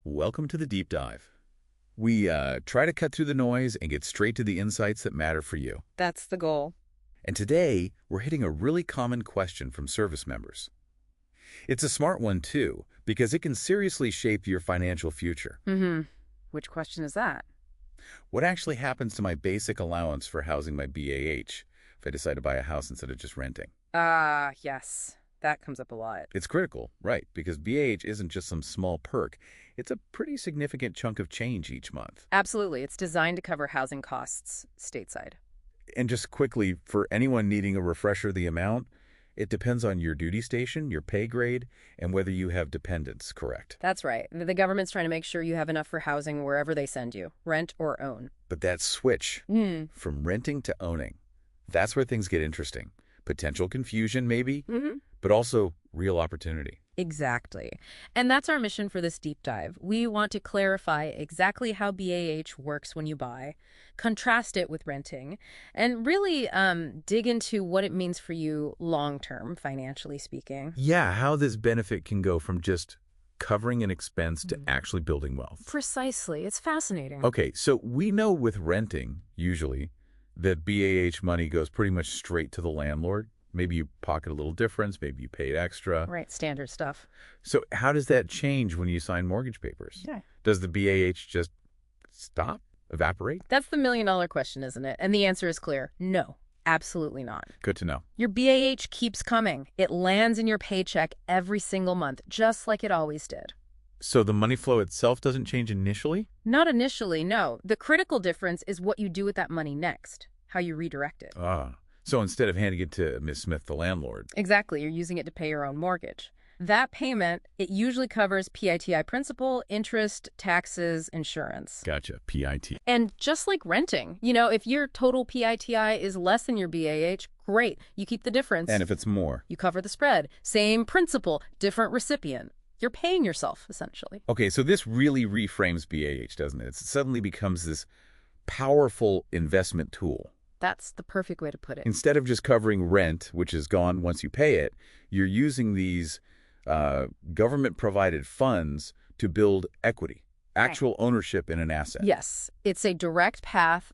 Welcome to the deep dive. We try to cut through the noise and get straight to the insights that matter for you. That's the goal. And today, we're hitting a really common question from service members. It's a smart one, too, because it can seriously shape your financial future. Which question is that? What actually happens to my basic allowance for housing my BAH if I decide to buy a house instead of just renting? Yes. That comes up a lot. It's critical, right, because BAH isn't just some small perk. It's a pretty significant chunk of change each month. Absolutely. It's designed to cover housing costs stateside. And just quickly, for anyone needing a refresher of the amount, it depends on your duty station, your pay grade, and whether you have dependents, correct? That's right. The government's trying to make sure you have enough for housing wherever they send you, rent or own. But that switch from renting to owning, that's where things get interesting. Potential confusion, maybe, but also real opportunity. Exactly. And that's our mission for this deep dive. We want to clarify exactly how BAH works when you buy, contrast it with renting, and really dig into what it means for you long-term, financially speaking. Yeah, how this benefit can go from just covering an expense to actually building wealth. Precisely. It's fascinating. Okay, so we know with renting, usually, that BAH money goes pretty much straight to the landlord. Maybe you pocket a little difference, maybe you paid extra. Right, standard stuff. So how does that change when you sign mortgage papers? Yeah. Does the BAH just stop, evaporate? That's the million-dollar question, isn't it? And the answer is clear. No, absolutely not. Good to know. Your BAH keeps coming. It lands in your paycheck every single month, just like it always did. So the money flow itself doesn't change initially? Not initially, no. The critical difference is what you do with that money next, how you redirect it. So instead of handing it to Ms. Smith, the landlord. Exactly. You're using it to pay your own mortgage. That payment, it usually covers PITI principal, interest, taxes, insurance. Gotcha, PIT. And just like renting, if your total PITI is less than your BAH, great. You keep the difference. And if it's more? You cover the spread. Same principal, different recipient. You're paying yourself, essentially. Okay, so this really reframes BAH, doesn't it? It suddenly becomes this powerful investment tool. That's the perfect way to put it. Instead of just covering rent, which is gone once you pay it, you're using these government-provided funds to build equity, actual ownership in an asset. Yes. It's a direct path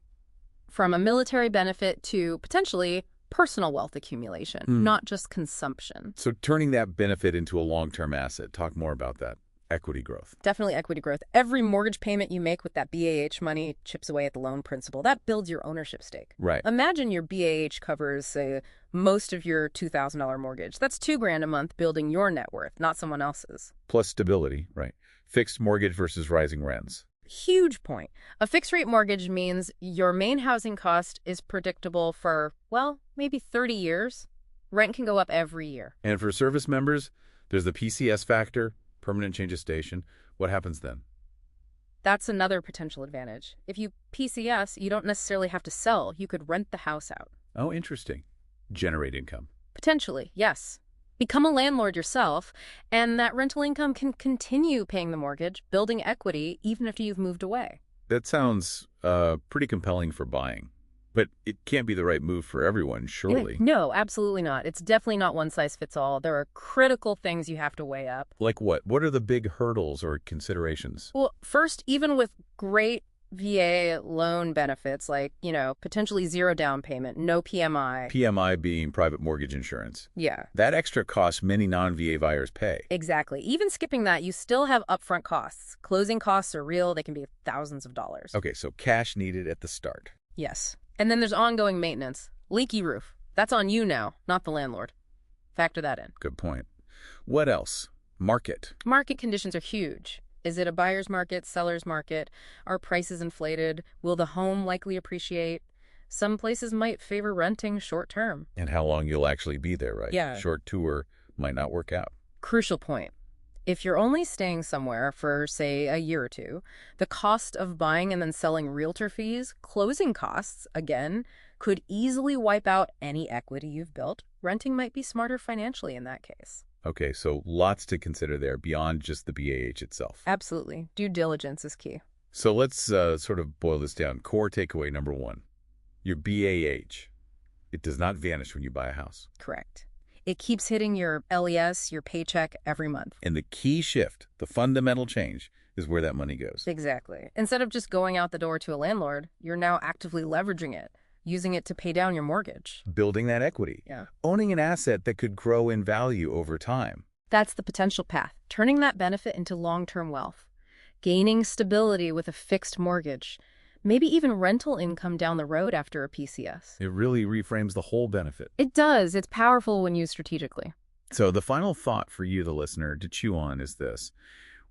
from a military benefit to potentially personal wealth accumulation, not just consumption. So turning that benefit into a long-term asset. Talk more about that. Equity growth. Definitely equity growth. Every mortgage payment you make with that BAH money chips away at the loan principal. That builds your ownership stake. Right. Imagine your BAH covers most of your $2,000 mortgage. That's $2,000 a month building your net worth, not someone else's. Plus stability, right? Fixed mortgage versus rising rents. Huge point. A fixed rate mortgage means your main housing cost is predictable for, well, maybe 30 years. Rent can go up every year. And for service members, there's the PCS factor, permanent change of station. What happens then? That's another potential advantage. If you PCS, you don't necessarily have to sell. You could rent the house out. Oh, interesting. Generate income. Potentially, yes. Become a landlord yourself, and that rental income can continue paying the mortgage, building equity, even after you've moved away. That sounds pretty compelling for buying. But it can't be the right move for everyone, surely. No, absolutely not. It's definitely not one size fits all. There are critical things you have to weigh up. Like what? What are the big hurdles or considerations? Well, first, even with great VA loan benefits, like, potentially zero down payment, no PMI. PMI being private mortgage insurance. Yeah. That extra cost many non-VA buyers pay. Exactly. Even skipping that, you still have upfront costs. Closing costs are real. They can be thousands of dollars. Okay, so cash needed at the start. Yes. And then there's ongoing maintenance. Leaky roof. That's on you now, not the landlord. Factor that in. Good point. What else? Market. Market conditions are huge. Is it a buyer's market, seller's market? Are prices inflated? Will the home likely appreciate? Some places might favor renting short term. And how long you'll actually be there, right? Yeah. Short tour might not work out. Crucial point. If you're only staying somewhere for, say, a year or two, the cost of buying and then selling realtor fees, closing costs, again, could easily wipe out any equity you've built. Renting might be smarter financially in that case. Okay, so lots to consider there beyond just the BAH itself. Absolutely. Due diligence is key. So let's sort of boil this down. Core takeaway number one, your BAH. It does not vanish when you buy a house. Correct. It keeps hitting your LES, your paycheck, every month. And the key shift, the fundamental change, is where that money goes. Exactly. Instead of just going out the door to a landlord, you're now actively leveraging it, using it to pay down your mortgage. Building that equity. Yeah. Owning an asset that could grow in value over time. That's the potential path, turning that benefit into long-term wealth, gaining stability with a fixed mortgage, maybe even rental income down the road after a PCS. It really reframes the whole benefit. It does. It's powerful when used strategically. So the final thought for you, the listener, to chew on is this.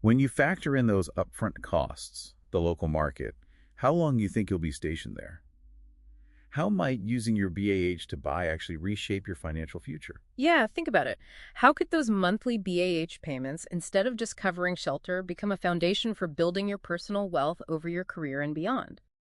When you factor in those upfront costs, the local market, how long do you think you'll be stationed there? How might using your BAH to buy actually reshape your financial future? Yeah, think about it. How could those monthly BAH payments, instead of just covering shelter, become a foundation for building your personal wealth over your career and beyond?